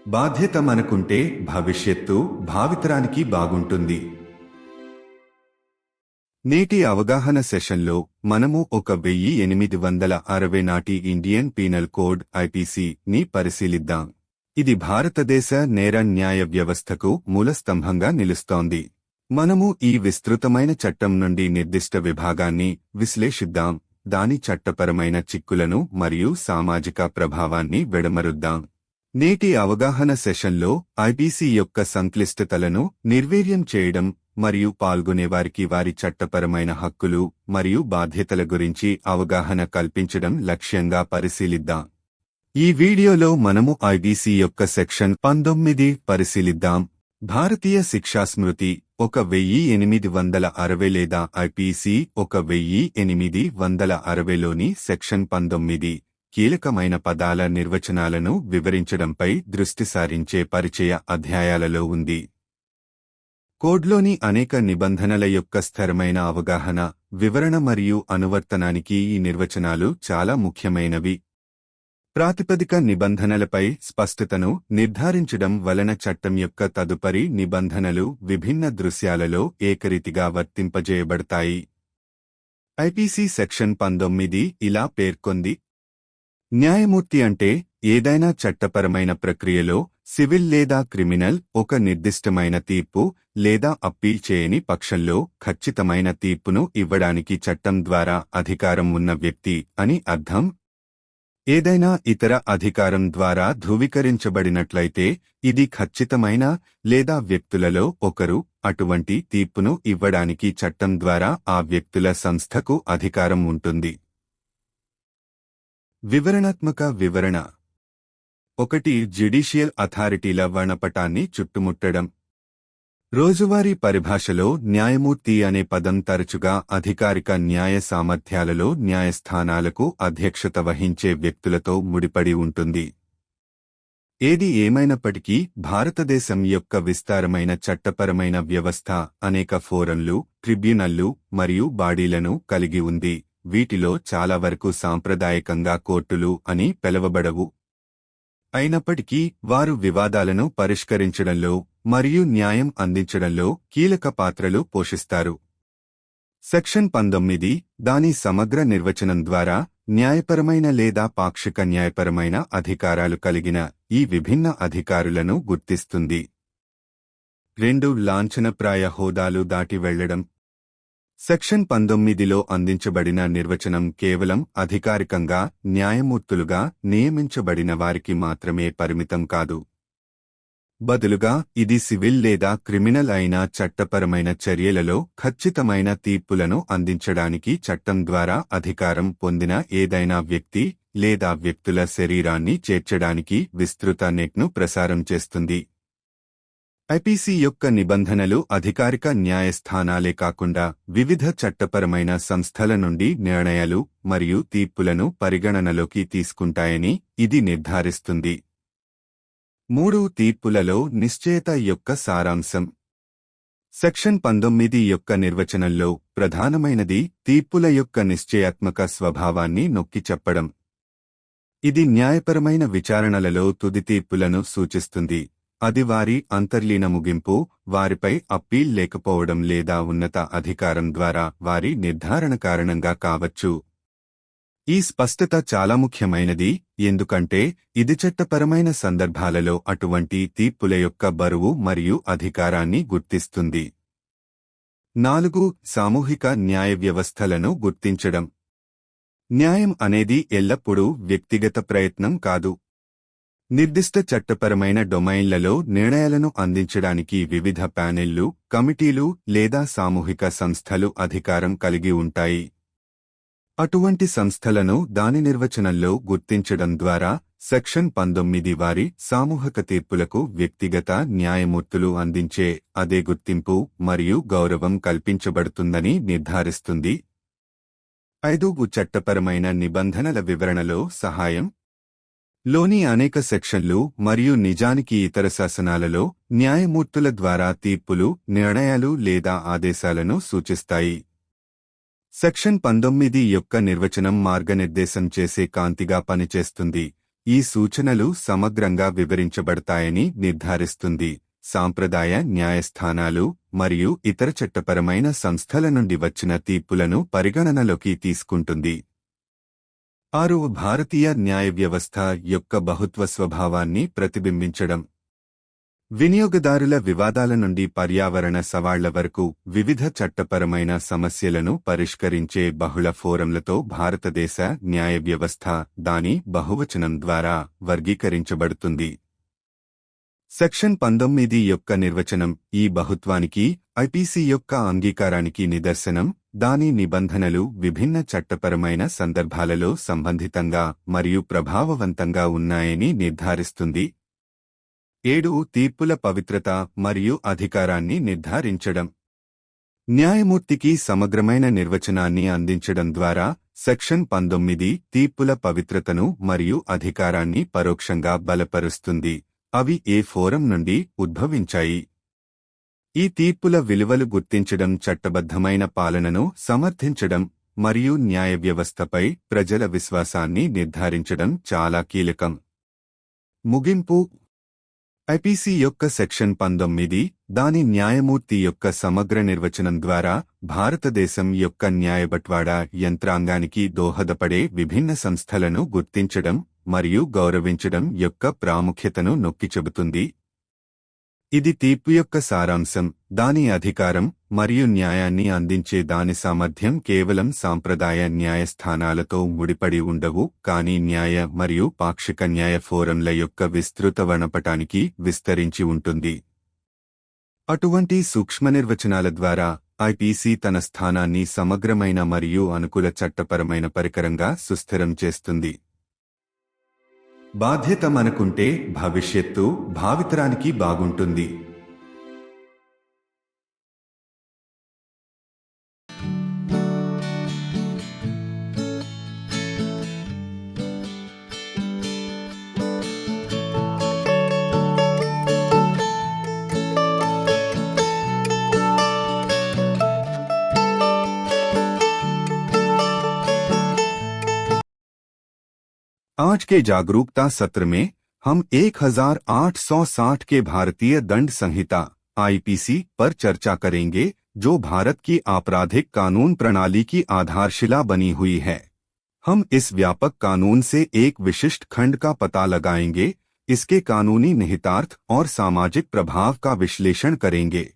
బాధ్యత మనకుంటే భవిష్యత్తు భావితరానికి బాగుంటుంది. నేటి అవగాహన సెషన్లో మనము 1860 నాటి ఇండియన్ పీనల్ కోడ్ ఐపీసీ ని పరిశీలిద్దాం. ఇది భారతదేశ నేర న్యాయ వ్యవస్థకు మూలస్తంభంగా నిలుస్తోంది. మనము ఈ విస్తృతమైన చట్టం నుండి నిర్దిష్ట విభాగాన్ని విశ్లేషిద్దాం, దాని చట్టపరమైన చిక్కులను మరియు సామాజిక ప్రభావాన్ని వెడమరుద్దాం. నేటి అవగాహన సెషన్లో ఐపీసీ యొక్క సంక్లిష్టతలను నిర్వీర్యం చేయడం మరియు పాల్గొనేవారికి వారి చట్టపరమైన హక్కులు మరియు బాధ్యతల గురించి అవగాహన కల్పించడం లక్ష్యంగా పరిశీలిద్దాం. ఈ వీడియోలో మనము ఐపీసీ యొక్క సెక్షన్ 19 పరిశీలిద్దాం. భారతీయ శిక్షాస్మృతి 1860 లేదా ఐపీసీ 1860లోని సెక్షన్ 19 కీలకమైన పదాల నిర్వచనాలను వివరించడంపై దృష్టి సారించే పరిచయ అధ్యాయాలలో ఉంది. కోడ్లోని అనేక నిబంధనల యొక్క స్థిరమైన అవగాహన, వివరణ మరియు అనువర్తనానికి ఈ నిర్వచనాలు చాలా ముఖ్యమైనవి. ప్రాతిపదిక నిబంధనలపై స్పష్టతను నిర్ధారించడం వలన చట్టం యొక్క తదుపరి నిబంధనలు విభిన్న దృశ్యాలలో ఏకరీతిగా వర్తింపజేయబడతాయి. ఐపీసీ సెక్షన్ 19 ఇలా పేర్కొంది: న్యాయమూర్తి అంటే ఏదైనా చట్టపరమైన ప్రక్రియలో సివిల్ లేదా క్రిమినల్ ఒక నిర్దిష్టమైన తీర్పు లేదా అప్పీల్ చేయని పక్షంలో ఖచ్చితమైన తీర్పును ఇవ్వడానికి చట్టం ద్వారా అధికారం ఉన్న వ్యక్తి అని అర్థం. ఏదైనా ఇతర అధికారం ద్వారా ధృవీకరించబడినట్లయితే ఇది ఖచ్చితమైన లేదా వ్యక్తులలో ఒకరు అటువంటి తీర్పును ఇవ్వడానికి చట్టం ద్వారా ఆ వ్యక్తుల సంస్థకు అధికారం ఉంటుంది. వివరణాత్మక వివరణ 1. జ్యుడిషియల్ అథారిటీల వర్ణపటాన్ని చుట్టుముట్టడం. రోజువారీ పరిభాషలో న్యాయమూర్తి అనే పదం తరచుగా అధికారిక న్యాయ సామర్థ్యాలలో న్యాయస్థానాలకు అధ్యక్షత వహించే వ్యక్తులతో ముడిపడి ఉంటుంది. ఏది ఏమైనప్పటికీ భారతదేశం యొక్క విస్తారమైన చట్టపరమైన వ్యవస్థ అనేక ఫోరంలు, ట్రిబ్యునల్లు మరియు బాడీలను కలిగి ఉంది. వీటిలో చాలా వరకు సాంప్రదాయకంగా కోర్టులు అని పిలువబడవు. అయినప్పటికీ వారు వివాదాలను పరిష్కరించడంలో మరియు న్యాయం అందించడంలో కీలక పాత్రలు పోషిస్తారు. సెక్షన్ 19 దాని సమగ్ర నిర్వచనం ద్వారా న్యాయపరమైన లేదా పాక్షిక న్యాయపరమైన అధికారాలు కలిగిన ఈ విభిన్న అధికారులను గుర్తిస్తుంది. 2. లాంఛనప్రాయ హోదాలు దాటి వెళ్లడం. సెక్షన్ 19లో అందించబడిన నిర్వచనం కేవలం అధికారికంగా న్యాయమూర్తులుగా నియమించబడిన వారికి మాత్రమే పరిమితం కాదు. బదులుగా ఇది సివిల్ లేదా క్రిమినల్ అయిన చట్టపరమైన చర్యలలో ఖచ్చితమైన తీర్పులను అందించడానికి చట్టం ద్వారా అధికారం పొందిన ఏదైనా వ్యక్తి లేదా వ్యక్తుల శరీరాన్ని చేర్చడానికి విస్తృత నెట్ను ప్రసారం చేస్తుంది. ఐపీసీ యొక్క నిబంధనలు అధికారిక న్యాయస్థానాలే కాకుండా వివిధ చట్టపరమైన సంస్థల నుండి నిర్ణయాలు మరియు తీర్పులను పరిగణనలోకి తీసుకుంటాయని ఇది నిర్ధారిస్తుంది. 3. తీర్పులలో నిశ్చయత యొక్క సారాంశం. సెక్షన్ 19 యొక్క నిర్వచనంలో ప్రధానమైనది తీర్పుల యొక్క నిశ్చయాత్మక స్వభావాన్ని నొక్కి చెప్పడం. ఇది న్యాయపరమైన విచారణలలో తుది తీర్పులను సూచిస్తుంది. అది వారి అంతర్లీన ముగింపు, వారిపై అప్పీల్ లేకపోవడం లేదా ఉన్నత అధికారం ద్వారా వారి నిర్ధారణ కారణంగా కావచ్చు. ఈ స్పష్టత చాలా ముఖ్యమైనది ఎందుకంటే ఇది చట్టపరమైన సందర్భాలలో అటువంటి తీర్పుల యొక్క బరువు మరియు అధికారాన్ని గుర్తిస్తుంది. 4. సామూహిక న్యాయ వ్యవస్థలను గుర్తించడం. న్యాయం అనేది ఎల్లప్పుడూ వ్యక్తిగత ప్రయత్నం కాదు. నిర్దిష్ట చట్టపరమైన డొమైన్లలో నిర్ణయాలను అందించడానికి వివిధ ప్యానెళ్లు, కమిటీలు లేదా సామూహిక సంస్థలు అధికారం కలిగి ఉంటాయి. అటువంటి సంస్థలను దాని నిర్వచనంలో గుర్తించడం ద్వారా సెక్షన్ 19 వారి సామూహిక తీర్పులకు వ్యక్తిగత న్యాయమూర్తులు అందించే అదే గుర్తింపు మరియు గౌరవం కల్పించబడుతుందని నిర్ధారిస్తుంది. 5. చట్టపరమైన నిబంధనల వివరణలో సహాయం. లోని అనేక సెక్షన్లు మరియు నిజానికి ఇతర శాసనాలలో న్యాయమూర్తుల ద్వారా తీర్పులు, నిర్ణయాలు లేదా ఆదేశాలను సూచిస్తాయి. సెక్షన్ 19 యొక్క నిర్వచనం మార్గనిర్దేశం చేసే కాంతిగా పనిచేస్తుంది. ఈ సూచనలు సమగ్రంగా వివరించబడతాయని నిర్ధారిస్తుంది. సాంప్రదాయ న్యాయస్థానాలు మరియు ఇతర చట్టపరమైన సంస్థల నుండి వచ్చిన తీర్పులను పరిగణనలోకి తీసుకుంటుంది. 6. భారతీయ న్యాయ వ్యవస్థ యొక్క బహుత్వ స్వభావాన్ని ప్రతిబింబించడం. వినియోగదారుల వివాదాల నుండి పర్యావరణ సవాళ్ల వరకు వివిధ చట్టపరమైన సమస్యలను పరిష్కరించే బహుళ ఫోరంలతో భారతదేశ న్యాయ వ్యవస్థ దాని బహువచనం ద్వారా వర్గీకరించబడుతుంది. సెక్షన్ 19 యొక్క నిర్వచనం ఈ బహుత్వానికి, ఐపీసీ యొక్క అంగీకారానికి నిదర్శనం. దాని నిబంధనలు విభిన్న చట్టపరమైన సందర్భాలలో సంబంధితంగా మరియు ప్రభావవంతంగా ఉన్నాయని నిర్ధారిస్తుంది. 7. తీర్పుల పవిత్రత మరియు అధికారాన్ని నిర్ధారించడం. న్యాయమూర్తికి సమగ్రమైన నిర్వచనాన్ని అందించడం ద్వారా సెక్షన్ 19 తీర్పుల పవిత్రతను మరియు అధికారాన్ని పరోక్షంగా బలపరుస్తుంది. అవి ఏ ఫోరం నుండి ఉద్భవించాయి? ఈ తీర్పుల విలువలు గుర్తించడం, చట్టబద్ధమైన పాలనను సమర్థించడం మరియు న్యాయ వ్యవస్థపై ప్రజల విశ్వాసాన్ని నిర్ధారించడం చాలా కీలకం. ముగింపు. ఐపీసీ యొక్క సెక్షన్ 19 దాని న్యాయమూర్తి యొక్క సమగ్ర నిర్వచనం ద్వారా భారతదేశం యొక్క న్యాయబట్వాడా యంత్రాంగానికి దోహదపడే విభిన్న సంస్థలను గుర్తించడం మరియు గౌరవించడం యొక్క ప్రాముఖ్యతను నొక్కిచెబుతుంది. ఇది తీర్పు యొక్క సారాంశం. దాని అధికారం మరియు న్యాయాన్ని అందించే దాని సామర్థ్యం కేవలం సాంప్రదాయ న్యాయస్థానాలతో ముడిపడి ఉండవు, కానీ న్యాయ మరియు పాక్షిక న్యాయ ఫోరంల యొక్క విస్తృత వర్ణపటానికి విస్తరించి ఉంటుంది. అటువంటి సూక్ష్మ నిర్వచనాల ద్వారా ఐపీసీ తన స్థానాన్ని సమగ్రమైన మరియు అనుకూల చట్టపరమైన పరికరంగా సుస్థిరం చేస్తుంది. బాధ్యత మనకుంటే భవిష్యత్తు భావితరానికి బాగుంటుంది. आज के जागरूकता सत्र में हम 1860 के भारतीय दंड संहिता आईपीसी पर चर्चा करेंगे, जो भारत की आपराधिक कानून प्रणाली की आधारशिला बनी हुई है। हम इस व्यापक कानून से एक विशिष्ट खंड का पता लगाएंगे, इसके कानूनी निहितार्थ और सामाजिक प्रभाव का विश्लेषण करेंगे।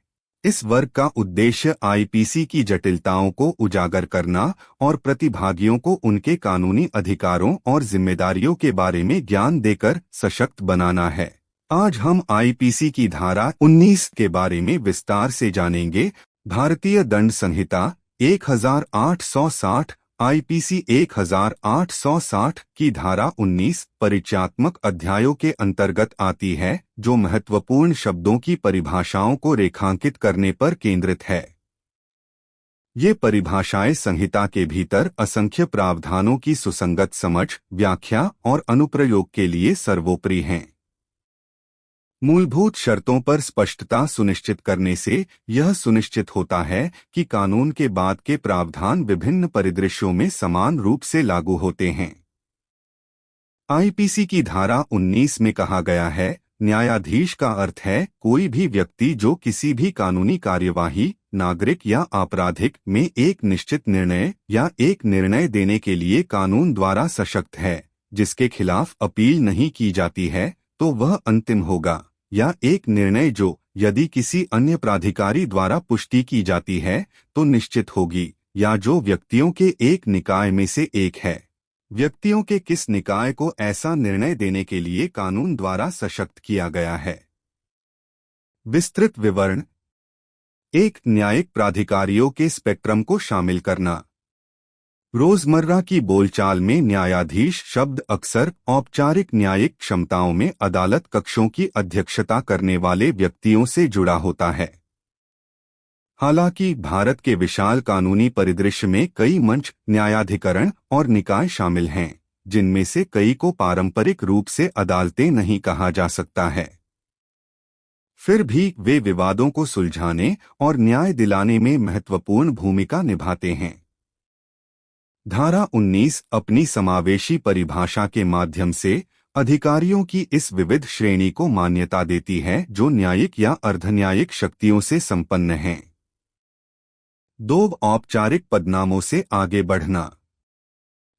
इस वर्ग का उद्देश्य आईपीसी की जटिलताओं को उजागर करना और प्रतिभागियों को उनके कानूनी अधिकारों और जिम्मेदारियों के बारे में ज्ञान देकर सशक्त बनाना है। आज हम आईपीसी की धारा 19 के बारे में विस्तार से जानेंगे। भारतीय दंड संहिता 1860 आईपीसी 1860 की धारा 19 परिचयात्मक अध्यायों के अंतर्गत आती है, जो महत्वपूर्ण शब्दों की परिभाषाओं को रेखांकित करने पर केंद्रित है। ये परिभाषाएं संहिता के भीतर असंख्य प्रावधानों की सुसंगत समझ, व्याख्या और अनुप्रयोग के लिए सर्वोपरि हैं। मूलभूत शर्तों पर स्पष्टता सुनिश्चित करने से यह सुनिश्चित होता है कि कानून के बाद के प्रावधान विभिन्न परिदृश्यों में समान रूप से लागू होते हैं। आईपीसी की धारा 19 में कहा गया है, न्यायाधीश का अर्थ है कोई भी व्यक्ति जो किसी भी कानूनी कार्यवाही, नागरिक या आपराधिक में एक निश्चित निर्णय या एक निर्णय देने के लिए कानून द्वारा सशक्त है, जिसके खिलाफ अपील नहीं की जाती है तो वह अंतिम होगा, या एक निर्णय जो यदि किसी अन्य प्राधिकारी द्वारा पुष्टि की जाती है तो निश्चित होगी, या जो व्यक्तियों के एक निकाय में से एक है। व्यक्तियों के किस निकाय को ऐसा निर्णय देने के लिए कानून द्वारा सशक्त किया गया है। विस्तृत विवरण। एक न्यायिक प्राधिकारियों के स्पेक्ट्रम को शामिल करना। रोजमर्रा की बोलचाल में न्यायाधीश शब्द अक्सर औपचारिक न्यायिक क्षमताओं में अदालत कक्षों की अध्यक्षता करने वाले व्यक्तियों से जुड़ा होता है। हालांकि भारत के विशाल कानूनी परिदृश्य में कई मंच, न्यायाधिकरण और निकाय शामिल हैं, जिनमें से कई को पारंपरिक रूप से अदालतें नहीं कहा जा सकता है। फिर भी वे विवादों को सुलझाने और न्याय दिलाने में महत्वपूर्ण भूमिका निभाते हैं। धारा 19 अपनी समावेशी परिभाषा के माध्यम से अधिकारियों की इस विविध श्रेणी को मान्यता देती है जो न्यायिक या अर्धन्यायिक शक्तियों से संपन्न हैं। 2 औपचारिक पदनामों से आगे बढ़ना।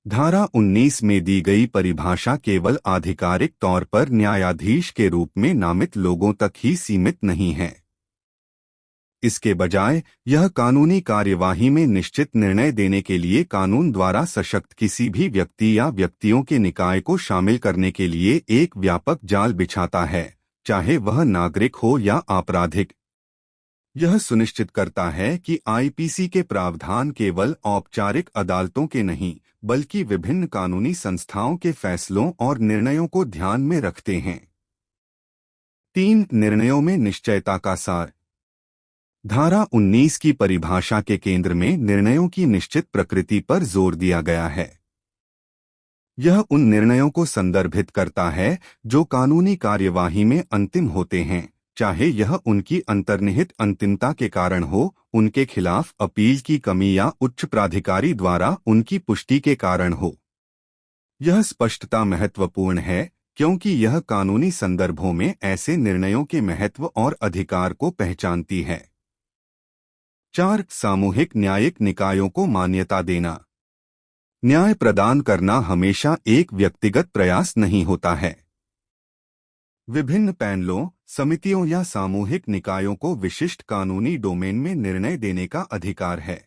धारा 19 में दी गई परिभाषा केवल आधिकारिक तौर पर न्यायाधीश के रूप में नामित लोगों तक ही सीमित नहीं है। इसके बजाय यह कानूनी कार्यवाही में निश्चित निर्णय देने के लिए कानून द्वारा सशक्त किसी भी व्यक्ति या व्यक्तियों के निकाय को शामिल करने के लिए एक व्यापक जाल बिछाता है, चाहे वह नागरिक हो या आपराधिक। यह सुनिश्चित करता है कि आईपीसी के प्रावधान केवल औपचारिक अदालतों के नहीं, बल्कि विभिन्न कानूनी संस्थाओं के फैसलों और निर्णयों को ध्यान में रखते हैं। 3 निर्णयों में निश्चयता का सार। धारा 19 की परिभाषा के केंद्र में निर्णयों की निश्चित प्रकृति पर जोर दिया गया है। यह उन निर्णयों को संदर्भित करता है जो कानूनी कार्यवाही में अंतिम होते हैं, चाहे यह उनकी अंतर्निहित अंतिमता के कारण हो, उनके खिलाफ अपील की कमी या उच्च प्राधिकारी द्वारा उनकी पुष्टि के कारण हो। यह स्पष्टता महत्वपूर्ण है क्योंकि यह कानूनी संदर्भों में ऐसे निर्णयों के महत्व और अधिकार को पहचानती है। 4 सामूहिक न्यायिक निकायों को मान्यता देना। न्याय प्रदान करना हमेशा एक व्यक्तिगत प्रयास नहीं होता है। विभिन्न पैनलों, समितियों या सामूहिक निकायों को विशिष्ट कानूनी डोमेन में निर्णय देने का अधिकार है।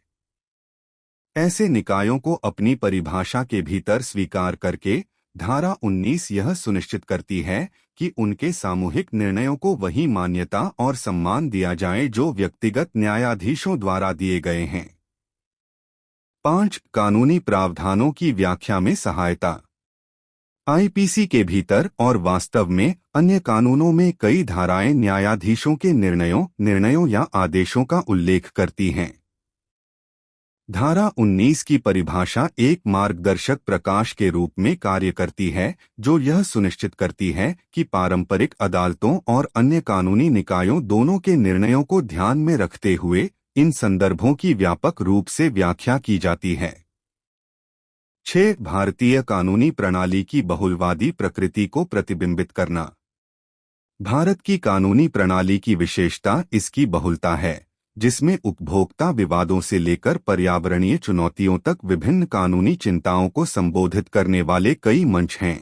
ऐसे निकायों को अपनी परिभाषा के भीतर स्वीकार करके धारा 19 यह सुनिश्चित करती है कि उनके सामूहिक निर्णयों को वही मान्यता और सम्मान दिया जाए जो व्यक्तिगत न्यायाधीशों द्वारा दिए गए हैं। 5 कानूनी प्रावधानों की व्याख्या में सहायता। आईपीसी के भीतर और वास्तव में अन्य कानूनों में कई धाराएं न्यायाधीशों के निर्णयों या आदेशों का उल्लेख करती हैं। धारा 19 की परिभाषा एक मार्गदर्शक प्रकाश के रूप में कार्य करती है जो यह सुनिश्चित करती है कि पारंपरिक अदालतों और अन्य कानूनी निकायों दोनों के निर्णयों को ध्यान में रखते हुए इन संदर्भों की व्यापक रूप से व्याख्या की जाती है। 6 भारतीय कानूनी प्रणाली की बहुलवादी प्रकृति को प्रतिबिंबित करना। भारत की कानूनी प्रणाली की विशेषता इसकी बहुलता है, जिसमें उपभोक्ता विवादों से लेकर पर्यावरणीय चुनौतियों तक विभिन्न कानूनी चिंताओं को संबोधित करने वाले कई मंच हैं।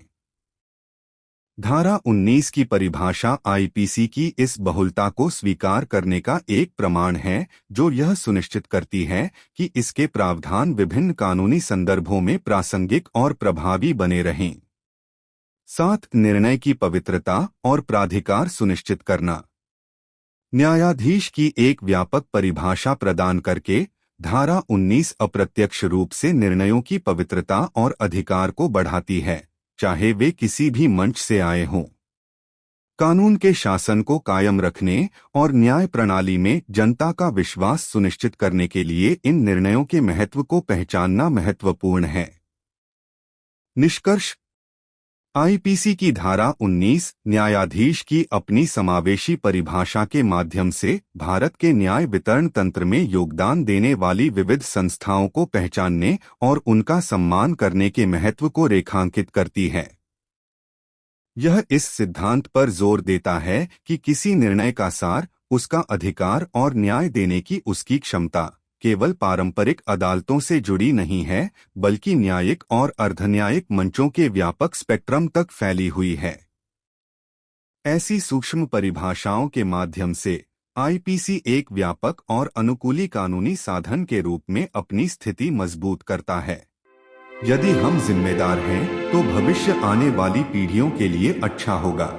धारा 19 की परिभाषा आईपीसी की इस बहुलता को स्वीकार करने का एक प्रमाण है जो यह सुनिश्चित करती है कि इसके प्रावधान विभिन्न कानूनी संदर्भों में प्रासंगिक और प्रभावी बने रहें। 7 निर्णय की पवित्रता और प्राधिकार सुनिश्चित करना। न्यायाधीश की एक व्यापक परिभाषा प्रदान करके धारा 19 अप्रत्यक्ष रूप से निर्णयों की पवित्रता और अधिकार को बढ़ाती है, चाहे वे किसी भी मंच से आए हों। कानून के शासन को कायम रखने और न्याय प्रणाली में जनता का विश्वास सुनिश्चित करने के लिए इन निर्णयों के महत्व को पहचानना महत्वपूर्ण है। निष्कर्ष। आईपीसी की धारा 19 न्यायाधीश की अपनी समावेशी परिभाषा के माध्यम से भारत के न्याय वितरण तंत्र में योगदान देने वाली विविध संस्थाओं को पहचानने और उनका सम्मान करने के महत्व को रेखांकित करती है। यह इस सिद्धांत पर जोर देता है कि किसी निर्णय का सार, उसका अधिकार और न्याय देने की उसकी क्षमता केवल पारंपरिक अदालतों से जुड़ी नहीं है, बल्कि न्यायिक और अर्धन्यायिक मंचों के व्यापक स्पेक्ट्रम तक फैली हुई है। ऐसी सूक्ष्म परिभाषाओं के माध्यम से आईपीसी एक व्यापक और अनुकूली कानूनी साधन के रूप में अपनी स्थिति मजबूत करता है। यदि हम जिम्मेदार हैं, तो भविष्य आने वाली पीढ़ियों के लिए अच्छा होगा।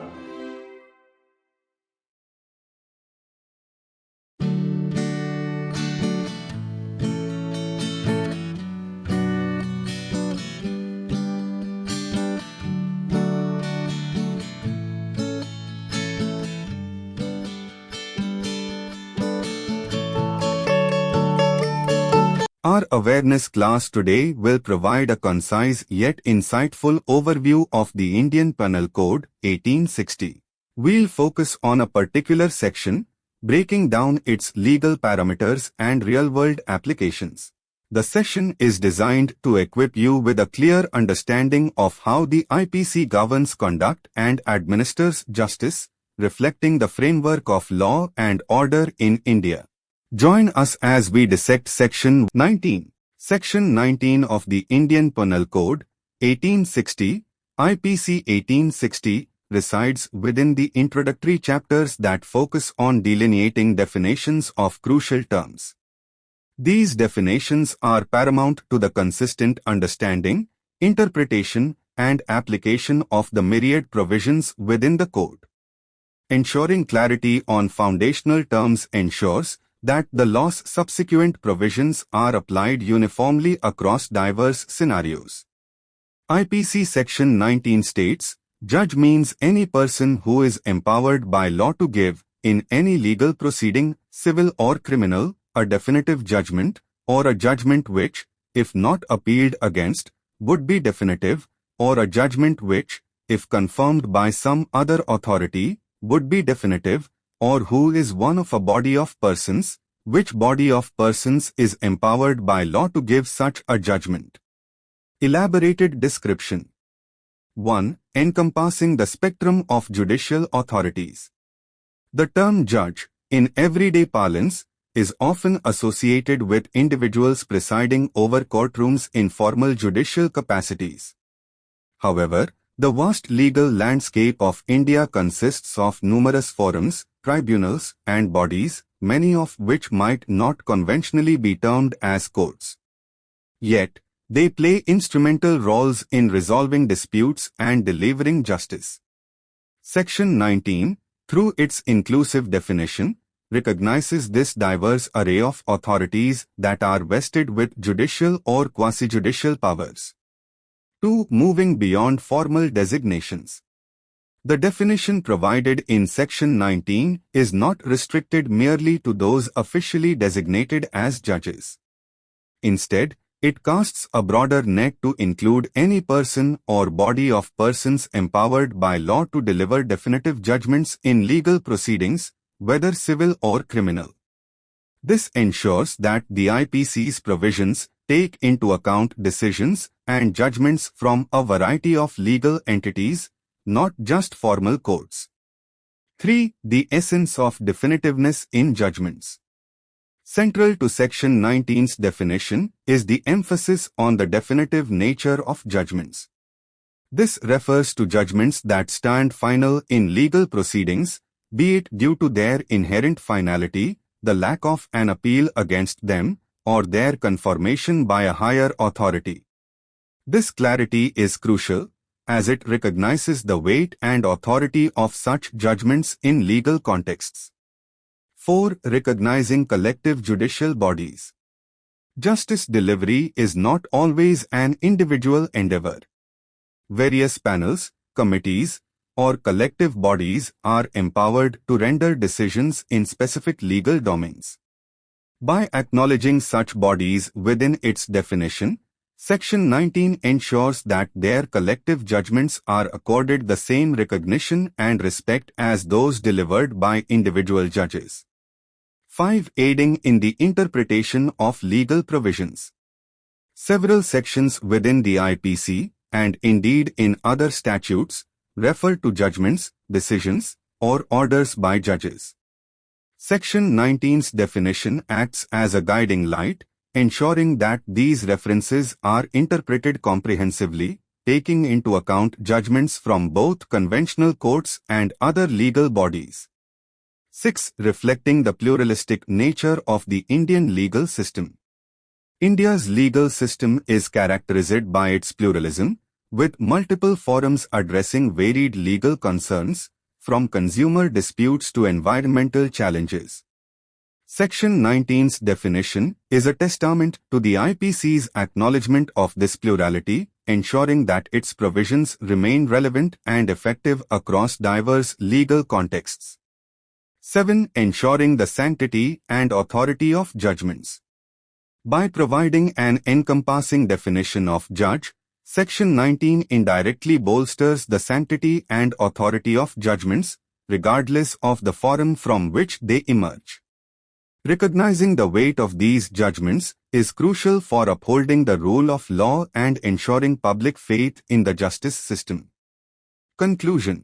Our awareness class today will provide a concise yet insightful overview of the Indian Penal Code 1860. We'll focus on a particular section, breaking down its legal parameters and real-world applications. The session is designed to equip you with a clear understanding of how the IPC governs conduct and administers justice, reflecting the framework of law and order in India. Join us as we dissect Section 19. Section 19 of the Indian Penal Code, 1860, IPC 1860, resides within the introductory chapters that focus on delineating definitions of crucial terms. These definitions are paramount to the consistent understanding, interpretation, and application of the myriad provisions within the code. Ensuring clarity on foundational terms ensures that the law's subsequent provisions are applied uniformly across diverse scenarios. IPC Section 19 states, "Judge means any person who is empowered by law to give, in any legal proceeding, civil or criminal, a definitive judgment, or a judgment which, if not appealed against, would be definitive, or a judgment which, if confirmed by some other authority, would be definitive, or who is one of a body of persons, which body of persons is empowered by law to give such a judgment." Elaborated description. 1. Encompassing the spectrum of judicial authorities. The term judge, in everyday parlance, is often associated with individuals presiding over courtrooms in formal judicial capacities. However, the vast legal landscape of India consists of numerous forums, tribunals, and bodies, many of which might not conventionally be termed as courts. Yet, they play instrumental roles in resolving disputes and delivering justice. Section 19, through its inclusive definition, recognizes this diverse array of authorities that are vested with judicial or quasi-judicial powers. 2. Moving beyond formal designations. The definition provided in Section 19 is not restricted merely to those officially designated as judges. Instead, it casts a broader net to include any person or body of persons empowered by law to deliver definitive judgments in legal proceedings, whether civil or criminal. This ensures that the IPC's provisions take into account decisions and judgments from a variety of legal entities, not just formal courts. 3. The essence of definitiveness in judgments. Central to Section 19's definition is the emphasis on the definitive nature of judgments. This refers to judgments that stand final in legal proceedings, be it due to their inherent finality, the lack of an appeal against them, or their confirmation by a higher authority. This clarity is crucial, as it recognizes the weight and authority of such judgments in legal contexts. 4. Recognizing collective judicial bodies. Justice delivery is not always an individual endeavor. Various panels, committees, or collective bodies are empowered to render decisions in specific legal domains. By acknowledging such bodies within its definition, Section 19 ensures that their collective judgments are accorded the same recognition and respect as those delivered by individual judges. 5. Aiding in the interpretation of legal provisions. Several sections within the IPC, and indeed in other statutes, refer to judgments, decisions, or orders by judges. Section 19's definition acts as a guiding light, ensuring that these references are interpreted comprehensively, taking into account judgments from both conventional courts and other legal bodies. 6. Reflecting the pluralistic nature of the Indian legal system. India's legal system is characterized by its pluralism, with multiple forums addressing varied legal concerns, from consumer disputes to environmental challenges. Section 19's definition is a testament to the IPC's acknowledgement of this plurality, ensuring that its provisions remain relevant and effective across diverse legal contexts. 7. Ensuring the sanctity and authority of judgments. By providing an encompassing definition of judge, Section 19 indirectly bolsters the sanctity and authority of judgments, regardless of the forum from which they emerge. Recognizing the weight of these judgments is crucial for upholding the rule of law and ensuring public faith in the justice system. Conclusion.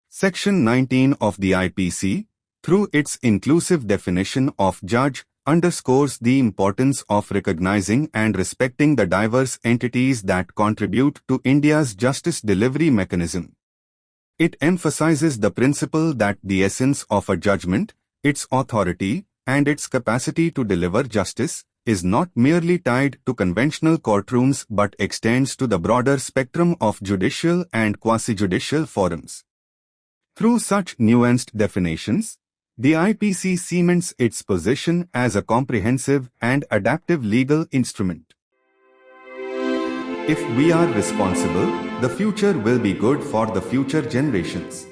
Section 19 of the IPC, through its inclusive definition of judge, underscores the importance of recognizing and respecting the diverse entities that contribute to India's justice delivery mechanism. It emphasizes the principle that the essence of a judgment, its authority, and its capacity to deliver justice, is not merely tied to conventional courtrooms but extends to the broader spectrum of judicial and quasi-judicial forums. Through such nuanced definitions, the IPC cements its position as a comprehensive and adaptive legal instrument. If we are responsible, the future will be good for the future generations.